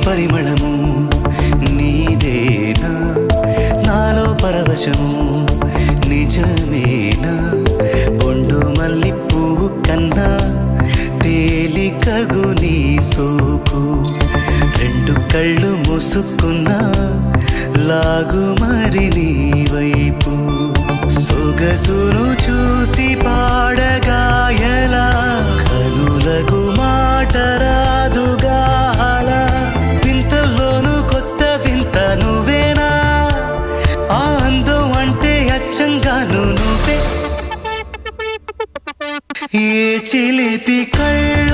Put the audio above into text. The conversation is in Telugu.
పరిమళము నీదేనా నాలో పరవశము నిజమేనా బొండు మల్లి పువ్వు కన్నా తేలికగు నీ సోకు రెండు కళ్ళు మూసుకున్నా లాగు మరి నీ వైపు సొగసును చూసి పాడగాయలా కనులకు మాట రాదుగా అలా వింతల్లోనూ కొత్త వింత నువ్వేనా ఆ అందం అంటే అచ్చంగాను నువ్వే ఏ చిలిపి కళ్ళు